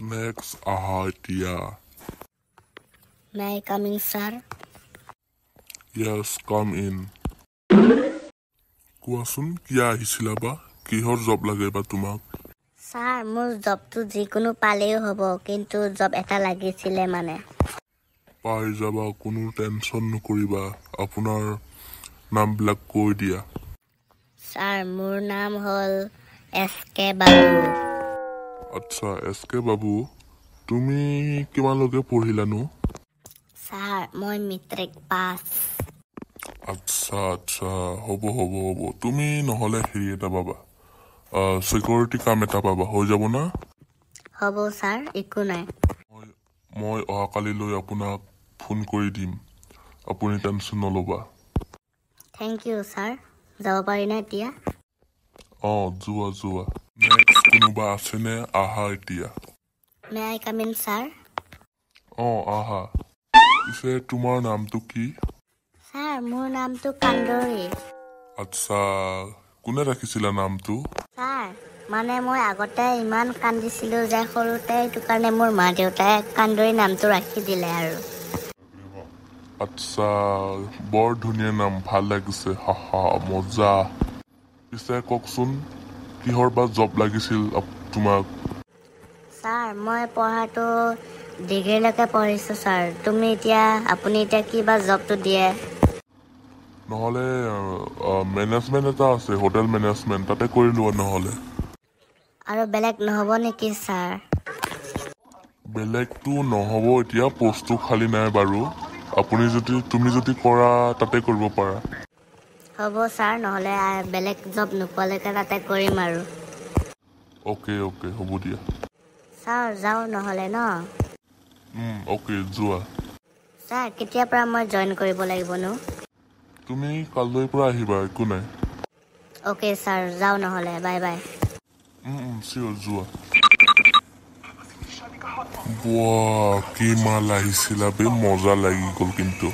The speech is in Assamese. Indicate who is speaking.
Speaker 1: Next, idea.
Speaker 2: May I come in, sir?
Speaker 1: Yes, come in. কোৱাচোন কিয় আহিছিলা বা কিহৰ জব লাগে বা তোমাক
Speaker 2: স্যাৰ মোৰ জবটো যিকোনো পালেও হ'ব কিন্তু জব এটা লাগিছিলে মানে
Speaker 1: পাই যাবা কোনো টেনচন নকৰিবা আপোনাৰ নামবিলাক কৈ দিয়া
Speaker 2: স্যাৰ মোৰ নাম হ'ল এসকে বাবু
Speaker 1: আচ্ছা এসকে বাবু তুমি কিমানলৈকে পঢ়িলানো
Speaker 2: স্যাৰ মই মেট্ৰিক পাছ
Speaker 1: আচ্ছা হ'ব তুমি নহলে হেৰি এটা পাবা সিকিউৰিটি কাম এটা পাবা হৈ যাব না
Speaker 2: হ'ব স্যাৰ একো নাই
Speaker 1: মই অহাকালিলৈ আপোনাক ফোন কৰি দিম আপুনি টেনচন নল'বা
Speaker 2: থেংক ইউ স্যাৰ যাব পাৰি না এতিয়া
Speaker 1: যোৱা নেক্সট কোনোবা আছেনে আহা এতিয়া
Speaker 2: may I come in sir
Speaker 1: আহা পিছে তোমাৰ নামটো কি
Speaker 2: স্যাৰ মোৰ নামটো কান্দৰী
Speaker 1: আচ্ছা কোনে ৰাখিছিলা নামটো
Speaker 2: স্যাৰ মানে মই আগতে ইমান কান্দিছিলো যে সৰুতে এইটো কাৰণে মোৰ মা দেউতাই কান্দৰী নামটো ৰাখি দিলে আৰু
Speaker 1: আচ্ছা বৰ ধুনীয়া নাম ভাল লাগিছে হাহা মজা পিছে কওকচোন কিহৰ বা জব লাগিছিল তোমাক
Speaker 2: স্যাৰ মই পঢ়াটো ডিগ্ৰীলৈকে পঢ়িছোঁ স্যাৰ আপুনি এতিয়া কিবা জবটো দিয়ে
Speaker 1: নহ'লে মেনেজমেণ্ট এটা আছে হোটেল মেনেজমেণ্ট তাতে কৰি লোৱা নহ'লে
Speaker 2: আৰু বেলেগ নহ'ব নেকি স্যাৰ
Speaker 1: বেলেগটো নহ'ব এতিয়া পোষ্টটো খালী নাই বাৰু তুমি যদি কৰা তাতে কৰিব পাৰা
Speaker 2: হ'ব স্যাৰ নহ'লে বেলেগ জব নোপোৱালৈকে তাতে কৰিম আৰু
Speaker 1: অ'কে হ'ব দিয়া
Speaker 2: স্যাৰ যাওঁ নহ'লে ন
Speaker 1: অ'কে যোৱা
Speaker 2: স্যাৰ কেতিয়াৰ পৰা মই জইন কৰিব লাগিবনো
Speaker 1: তুমি কালিলৈৰ পৰা আহিবা একো নাই
Speaker 2: অ'কে স্যাৰ যাওঁ নহ'লে বাই বাই
Speaker 1: চিয়'ৰ যোৱা কি মাল আহিছিলা বে মজা লাগি গ'ল কিন্তু